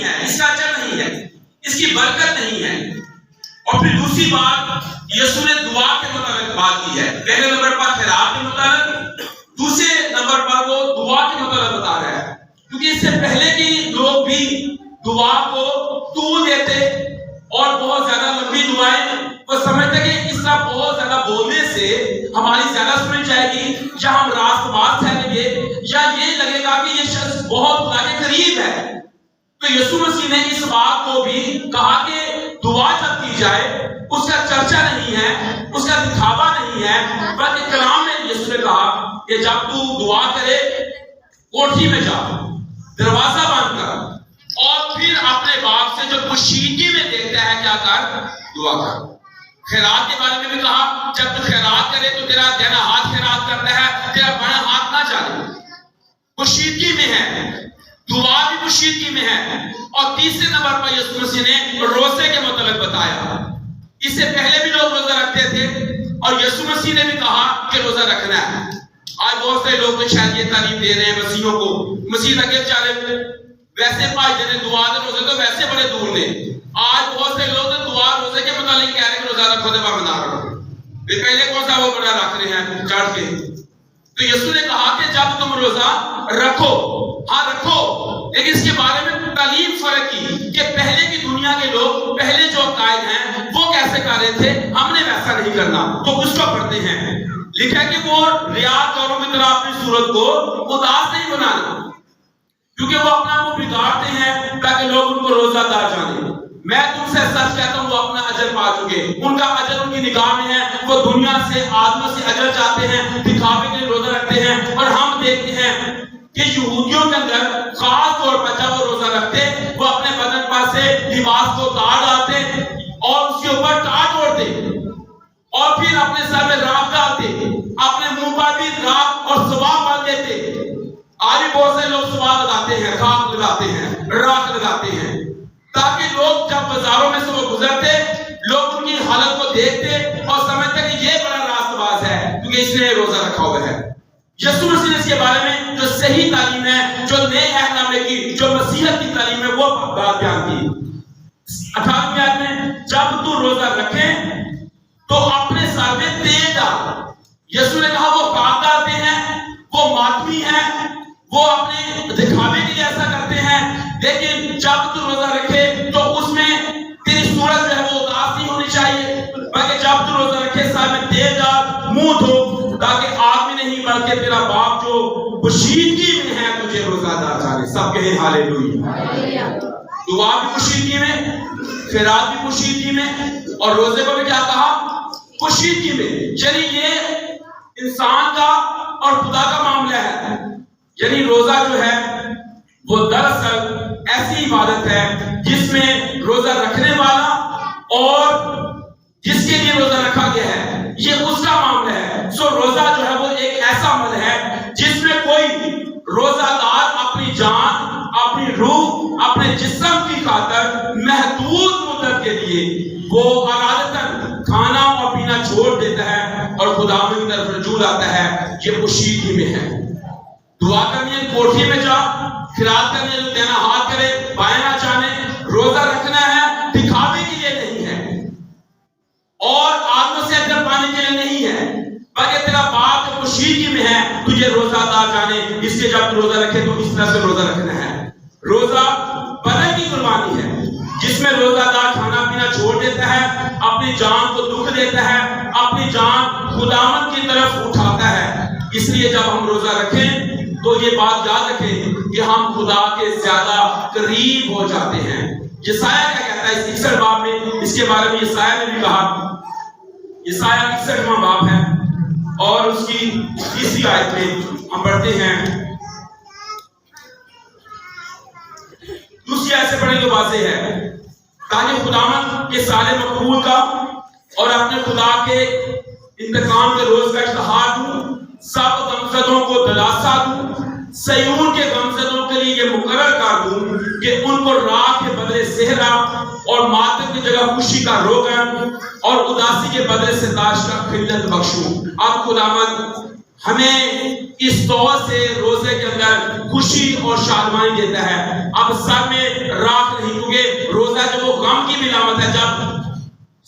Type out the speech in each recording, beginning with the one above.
نہیں ہے، اس کا اجر نہیں ہے، اس کی برکت نہیں ہے۔ اور پھر دوسری بات یسوع نے دعا کے متعلق بات کی ہے۔ پہلے نمبر پر خیرات کے متعلق، دوسرے نمبر پر وہ دعا کے متعلق بتا رہا ہے، کیونکہ اس سے پہلے کی لوگ بھی دعا کو طول دیتے اور بہت زیادہ لمبی دعائیں، وہ سمجھتے کہ اس کا بہت زیادہ بولنے سے ہماری زیادہ سنی جائے گی، یا ہم راست باز ٹھہریں گے، یا یہ لگے گا کہ یہ شخص بہت خدا کے قریب ہے۔ تو یسوع مسیح نے اس بات کو بھی کہا کہ دعا جب کی جائے اس کا چرچا نہیں ہے، اس کا دکھاوا نہیں ہے، بلکہ کلام میں یسوع نے کہا کہ جب تو دعا کرے کوٹھی میں جا، دروازہ بند کر، اور پھر اپنے باپ سے جو پوشیدگی میں دیکھتا ہے کیا کر، دعا کر۔ خیرات کے بارے میں بھی کہا جب تو خیرات کرے تو تیرا دہنا ہاتھ خیرات کرتا ہے، تیرا بایاں ہاتھ نہ چاہے۔ پوشیدگی میں ہے، دعا بھی پوشیدگی میں ہے۔ اور تیسرے نمبر پر یسوع مسیح نے روزے کے متعلق بتایا۔ اس سے پہلے بھی لوگ روزہ رکھتے تھے اور یسوع مسیح نے بھی کہا کہ روزہ رکھنا ہے۔ آج بہت سے لوگ تو شاید یہ تعلیم دے رہے ہیں مسیحیوں کو، مسیح لگے چالے ویسے بھائی جانے دعا دے روزے تو ویسے بڑے دور نے۔ آج بہت سے لوگ دعا روزے کے متعلق کہہ رہے ہیں کہ روزہ رکھو تو بنا رکھو، پہلے کون سا وہ بڑا رکھ رہے ہیں چڑھ کے۔ تو یسوع نے کہا کہ جب تم روزہ رکھو، ہاں رکھو، لیکن اس کے بارے میں تعلیم فرق کی کہ پہلے کی دنیا کے لوگ، پہلے جو قائد ہیں وہ کیسے کر رہے تھے، ہم نے ویسا نہیں کرنا۔ تو اس کو پڑھتے ہیں، لکھا کہ وہ ریاکاروں کی طرح اپنی صورت کو اداس نہیں بنانا، کیونکہ وہ اپنا منہ بگاڑتے ہیں تاکہ لوگ ان کو روزہ دار جانیں۔ میں تم سے سچ کہتا ہوں وہ اپنا اجر پا چکے، ان کا اجر ان کی نگاہ میں ہے۔ وہ دنیا سے آدمیوں سے اجر چاہتے ہیں، دکھاوے کے لیے روزہ رکھتے ہیں۔ اور ہم دیکھتے ہیں کہ یہودیوں کے اندر خاص طور پر جب وہ روزہ رکھتے، وہ اپنے بدن پر سے لباس کو اتار ڈالتے اور اس کے اوپر ٹاٹ اوڑھتے، اور پھر اپنے سر میں راکھ ڈالتے، اپنے منہ پر بھی راکھ اور سواب مل لیتے۔ آج بھی بہت سے لوگ سواب لگاتے ہیں، خاک لگاتے ہیں، راکھ لگاتے ہیں، تاکہ لوگ جب بازاروں میں سے وہ گزرتے، لوگ ان کی حالت کو دیکھتے اور سمجھتے کہ یہ بڑا راست باز ہے کیونکہ اس نے روزہ رکھا ہوا ہے۔ یسوع مسیح نے اس کے بارے میں جو صحیح تعلیم ہے، جو نئے عہد نامے کی، جو مسیحیت کی تعلیم ہے، وہ بات بیان کی۔ 18ویں آیت میں جب تو روزہ رکھے تو اپنے سر میں تیل ڈال۔ یسوع نے کہا وہ کام ڈالتے ہیں، وہ ماتمی ہیں، وہ اپنے دکھاوے کے لیے ایسا کرتے ہیں، لیکن جب تو روزہ رکھے تو اس میں تیری صورت جو ہے وہ اداس نہیں ہونی چاہیے، بلکہ جب تو روزہ رکھے سر میں تیل ڈال، منہ دھو، تاکہ آدمی نہیں بلکہ تیرا باپ جو پوشیدگی میں ہے تجھے روزہ دار جانے۔ سب کہیں ہاللیلویہ۔ دعا بھی پوشیدگی میں، خیرات بھی پوشیدگی میں، اور روزے کو بھی کیا کہا؟ پوشیدگی میں۔ یعنی یہ انسان کا اور خدا کا معاملہ ہے۔ یعنی روزہ جو ہے وہ دراصل ایسی عبادت ہے جس میں روزہ رکھنے والا اور جس کے لیے روزہ رکھا گیا ہے یہ اس کا معاملہ ہے۔ سو روزہ جو ہے وہ ایک ایسا عمل ہے جس میں کوئی روزہ دار اپنی جان، اپنی روح، اپنے جسم کی خاطر محدود مدت کے لیے وہ ارادتاً کھانا اور پینا چھوڑ دیتا ہے اور خدا کی طرف رجوع لاتا ہے۔ یہ پوشیدگی میں ہے۔ دعا کرنی ہے کوٹھی میں جا، خیرات کرنی ہے تو دینا ہاتھ کرے، بائیں نہ جانے۔ روزہ رکھنا ہے دکھاوے کے لیے نہیں ہے اور آدمیوں سے اجر پانے کے لیے نہیں ہے، بلکہ تیرا باپ جو پوشیدگی میں ہے تجھے روزہ دار جانے، اس لیے جب روزہ رکھے تو اس طرح سے روزہ رکھنا ہے۔ روزہ بدن کی قربانی ہے جس میں روزہ دار کھانا پینا چھوڑ دیتا ہے، اپنی جان کو دکھ دیتا ہے، اپنی جان خداوند کی طرف اٹھاتا ہے۔ اس لیے جب ہم روزہ رکھیں تو یہ بات یاد رکھیں کہ ہم خدا کے زیادہ قریب ہو جاتے ہیں۔ یسایہ کیا کہتا ہے اس 61 باب میں؟ اس کے بارے میں یسایہ نے بھی کہا، یسایہ 61واں باب ہے اور اس کی 30 آیت میں ہم پڑھتے ہیں، دوسری آیت سے پڑھیں تو واضح ہے، تاکہ خداوند کے سارے مقبول کا اور اپنے خدا کے انتقام کے روز کا اشتہار دوں، سب غمزدوں کو دلاسا دوں، سیون کے غمزدوں کے لیے یہ مقرر کر دوں کہ ان کو راہ کے بدلے صحرا اور ماتم کی جگہ خوشی کا روغن اور اداسی کے بدلے سے تاج کا خلت بخشوں۔ اب خداوند ہمیں اس طور سے روزے کے اندر خوشی اور شادمانی دیتا ہے۔ اب سر میں راکھ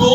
2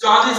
40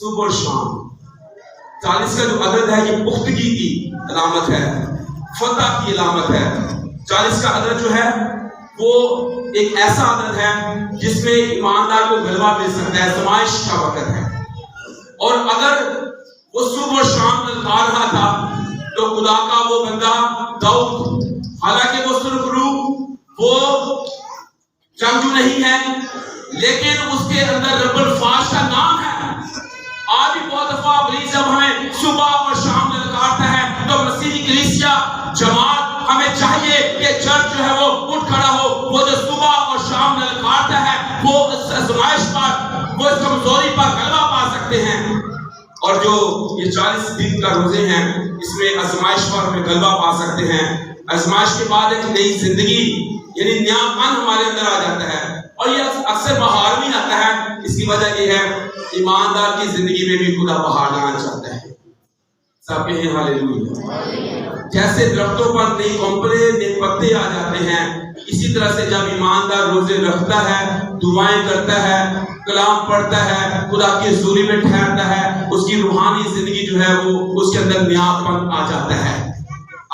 صبح اور شام. 40 کا جو عدد ہے یہ پختگی کی علامت ہے, فتح کی علامت ہے. 40 کا عدد جو ہے وہ ایک ایسا عدد ہے جس میں ایماندار کو غلبہ مل سکتا ہے, آزمائش کا وقت ہے. اور اگر وہ صبح اور شام للکار رہا تھا تو خدا کا وہ بندہ داؤد, حالانکہ وہ سرخرو, وہ جنگجو نہیں ہے, لیکن اس کے اندر رب الفاش کا نام ہے. آج بھی بہت دفعہ ابلیس جب ہمیں صبح اور شام للکارتا ہے تو مسیحی کلیسیا جماعت ہمیں چاہیے کہ چرچ جو ہے وہ اٹھ کھڑا ہو. وہ جو صبح اور شام للکارتا ہے وہ اس آزمائش پر, وہ اس کمزوری پر غلبہ پا سکتے ہیں. اور جو یہ 40 دن کا روزے ہیں اس میں آزمائش پر ہمیں غلبہ پا سکتے ہیں. آزمائش کے بعد ایک نئی زندگی یعنی نیا پن ہمارے اندر آ جاتا ہے, اور یہ اکثر بہار میں آتا ہے. اس کی وجہ یہ ہے ایماندار کی زندگی میں بھی خدا بہار لانا چاہتا ہے. سب کہیں ہاللیلویا. جیسے درختوں پر نئی کمپلے نئے پتے آ جاتے ہیں, اسی طرح سے جب ایماندار روزے رکھتا ہے, دعائیں کرتا ہے, کلام پڑھتا ہے, خدا کی حضوری میں ٹھہرتا ہے, اس کی روحانی زندگی جو ہے وہ اس کے اندر نیا پن آ جاتا ہے.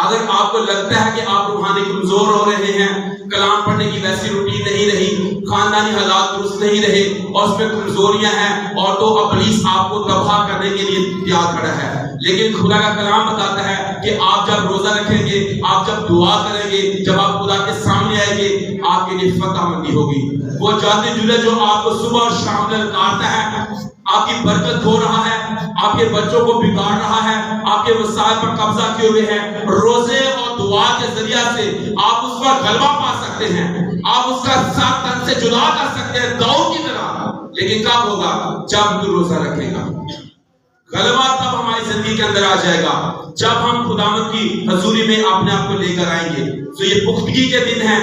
اگر آپ کو لگتا ہے کہ آپ روحانی کمزور ہو رہے ہیں, کلام پڑھنے کی ویسی روٹین نہیں رہی, خاندانی حالات درست نہیں رہے اور اس میں کمزوریاں ہیں, اور تو ابلیس آپ کو تباہ کرنے کے لیے تیار کھڑا ہے. لیکن خدا کا کلام بتاتا ہے کہ آپ جب روزہ رکھیں گے, آپ جب دعا کریں گے, جب آپ خدا کے سامنے آئیں گے, آپ کے لیے فتح مندی ہوگی. وہ جاتے جلے جو آپ کو صبح اور شام للکارتا ہے, آپ کی برکت کھو رہا ہے, آپ کے بچوں کو بگاڑ رہا ہے, آپ کے وسائل پر قبضہ کیے ہوئے ہیں, روزے اور دعا کے ذریعہ سے آپ اس پر غلبہ پا سکتے ہیں. آپ اس کا ساتھ تن سے جدا کر سکتے ہیں داؤد کی طرح. لیکن کب ہوگا؟ جب تو روزہ رکھے گا. غلبہ تب ہماری زندگی کے اندر آ جائے گا جب ہم خداوند کی حضوری میں اپنے آپ کو لے کر آئیں گے. تو یہ پختگی کے دن ہیں,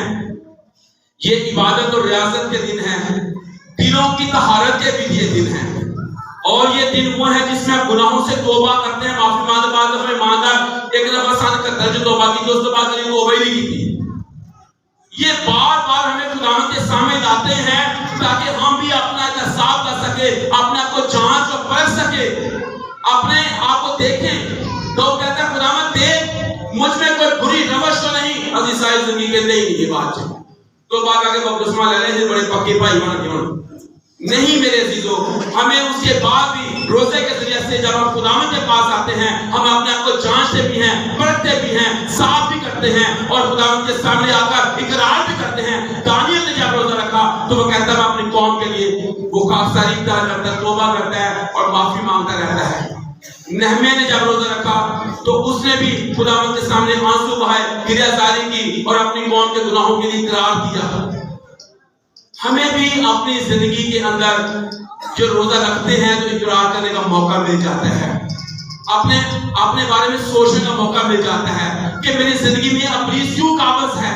یہ عبادت اور ریاضت کے دن ہیں, دلوں کی طہارت کے بھی یہ دن ہیں. اور یہ دن وہ ہے جس میں ہم گناہوں سے توبہ کرتے ہیں, معافی مانگتے. بعد دفعہ ایماندار ایک دفعہ ساتھ کرتا ہے جو توبہ کی, دوست بعد نہیں توبہ ہی نہیں کی تھی. یہ بار بار ہمیں خداوند کے سامنے لاتے ہیں تاکہ ہم بھی اپنا احتساب کر سکے, اپنے آپ کو جانچ اور پرکھ سکے, اپنے آپ کو دیکھیں. تو کہتا ہے خداوند دیکھ مجھ میں کوئی بری روش تو نہیں. عزیز ساری زندگی کے نہیں یہ بات ہے. تو بات آگے بپتسمہ لے لیں جی بڑے پکے بھائی بن گئے نہیں میرے عزیزو. ہمیں اس کے بعد بھی روزے کے ذریعے سے جب ہم خداوند کے پاس آتے ہیں, ہم اپنے آپ کو جانچتے بھی ہیں, پرکھتے بھی ہیں, صاف بھی کرتے ہیں, اور خداوند کے سامنے آ کر اقرار بھی کرتے ہیں. دانیل نے جب روزہ رکھا تو وہ کہتا ہے اپنی قوم کے لیے وہ خاکساری اختیار کرتا ہے, توبہ کرتا ہے اور معافی مانگتا رہتا ہے. نہمیہ نے جب روزہ رکھا تو اس نے بھی خداوند کے سامنے آنسو بہائے, گریہ زاری کی اور اپنی قوم کے گناہوں کے لیے اقرار کیا. ہمیں بھی اپنی زندگی کے اندر جو روزہ رکھتے ہیں تو اقرار کرنے کا موقع مل جاتا ہے, اپنے بارے میں سوچنے کا موقع مل جاتا ہے کہ میری زندگی میں ابلیس کیوں قابض ہے,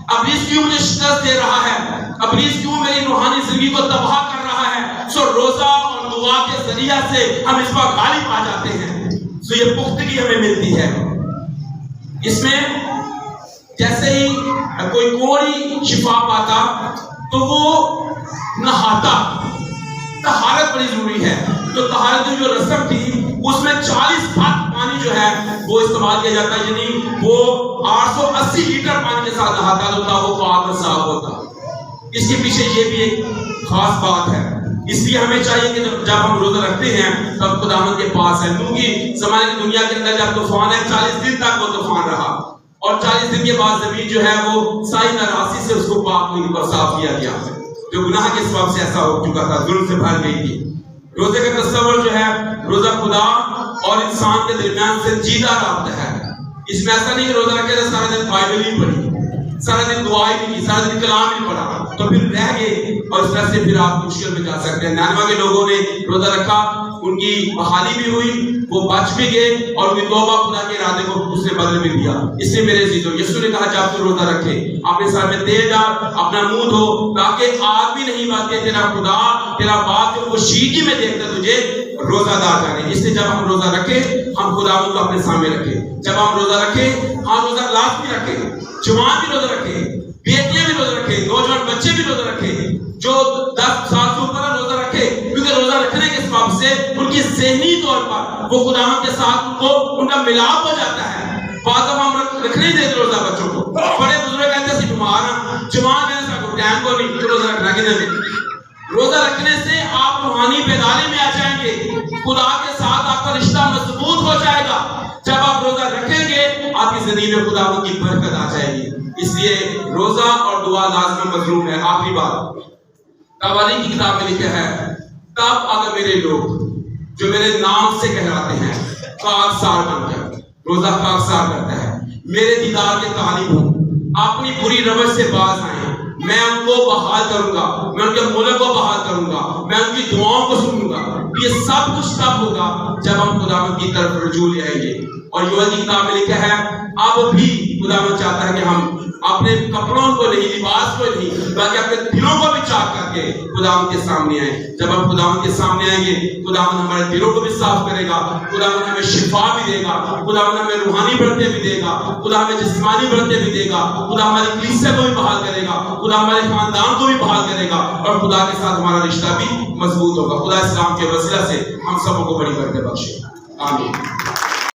ابلیس کیوں مجھے شکست دے رہا ہے, ابلیس کیوں میری روحانی زندگی کو تباہ کر رہا ہے. سو روزہ اور دعا کے ذریعہ سے ہم اس پر غالب آ جاتے ہیں. سو یہ پختگی ہمیں ملتی ہے. اس میں جیسے ہی کوئی کوڑی شفا پاتا تو وہ نہاتا. طہارت بڑی ضروری ہے. تو طہارت کی جو رسم تھی اس میں 40 پھٹ پانی جو ہے وہ استعمال کیا جاتا ہے, یعنی وہ 880 لیٹر پانی کے ساتھ نہاتا تو وہ پاک اور صاف ہوتا. اس کے پیچھے یہ بھی ایک خاص بات ہے. اس لیے ہمیں چاہیے کہ جب ہم روزہ رکھتے ہیں تب خداوند کے پاس ہے, کیونکہ زمانے کی دنیا کے اندر جب طوفان ہے 40 دن تک وہ طوفان رہا, اور 40 دن کے بعد زمین جو ہے وہ ساری ناراضی سے اس کو پاک ہوئی اور صاف کیا گیا, جو گناہ کے سبب سے ایسا ہو چکا تھا, ظلم سے بھر گئی تھی. روزے کا تصور جو ہے, روزہ خدا اور انسان کے درمیان سنجیدہ رابطہ ہے. اس میں ایسا نہیں کہ روزہ رکھے تو سارا دن بائبل ہی پڑھی, سارا دن دعائیں نہیں کی, سارا دن کلام ہی پڑھا تو پھر رہ گئے, اور اس طرح سے پھر آپ مشکل میں جا سکتے ہیں. نینوا کے لوگوں نے روزہ رکھا, ان کی بحالی بھی ہوئی, وہ بچ بھی گئے, اور ان کی توبہ خدا کے ارادے کو اس نے بدل بھی دیا. اس لیے میرے عزیزو یسوع نے کہا جب تو روزہ رکھے اپنے سر میں تیل ڈال, اپنا منہ دھو, تاکہ آگ بھی نہیں بات تیرا خدا تیرا باپ جو خشیدگی میں دیکھتا تجھے روزہ دار جانے. اس لیے جب ہم روزہ رکھے ہم خداوند کو اپنے سامنے رکھے. جب ہم روزہ رکھے, ہاں روزہ لازمی رکھے, جوان بھی روزہ رکھے, بیٹیاں بھی روزہ رکھے, نوجوان بچے بھی روزہ رکھے, جو 10 سال سے اوپر روزہ رکھے, کیونکہ روزہ رکھنے کے سبب سے ان کی ذہنی طور پر وہ خداوند کے ساتھ ان کا ملاپ ہو جاتا ہے۔ بعض دفعہ ہم رکھنے نہیں دیتے روزہ بچوں کو، بڑے بزرگ کہتے ہیں بیمار ہیں، جوان کہتے ہیں ٹائم کو نہیں روزہ رکھنا کہ نہیں۔ روزہ رکھنے سے آپ روحانی بیداری میں آ جائیں گے، خدا کے ساتھ آپ کا رشتہ مضبوط ہو جائے گا۔ جب آپ روزہ رکھیں گے آپ کی زندگی میں خداوند کی برکت آ جائے گی۔ اس لیے روزہ اور دعا لازم مظلوم ہے۔ آخری بات قوالی کی کتاب میں لکھا ہے، تب اگر میرے لوگ جو میرے نام سے کہلاتے ہیں خاکسار بن کر، روزہ خاکسار کرتا ہے، میرے دیدار کے طالب ہوں، اپنی بری روش سے باز آئیں، میں ان کو بحال کروں گا، میں ان کے ملک کو بحال کروں گا، میں ان کی دعاؤں کو سنوں گا۔ یہ سب کچھ تب ہوگا جب ہم خداوند کی طرف رجوع لے آئیں گے۔ اور یوحنا کی کتاب میں لکھا ہے، اب بھی خداوند چاہتا ہے کہ ہم اپنے کپڑوں کو نہیں، لباس کو نہیں، بلکہ اپنے دلوں کو بھی چاک کر کے خداوند کے سامنے آئیں۔ جب ہم خداوند کے سامنے آئیں گے خداوند ہمارے دلوں کو بھی صاف کرے گا، خداوند ہمیں شفا بھی دے گا، خداوند ہمیں روحانی برکتیں بھی دے گا، خدا ہمیں جسمانی برکتیں بھی دے گا، خدا ہماری کلیسیا کو بھی بحال کرے گا، خدا ہمارے خاندان کو بھی بحال کرے گا، اور خدا کے ساتھ ہمارا رشتہ بھی مضبوط ہوگا۔ خدا اسلام کے وسیلہ سے ہم سب کو بڑی برکت بخشے، آمین۔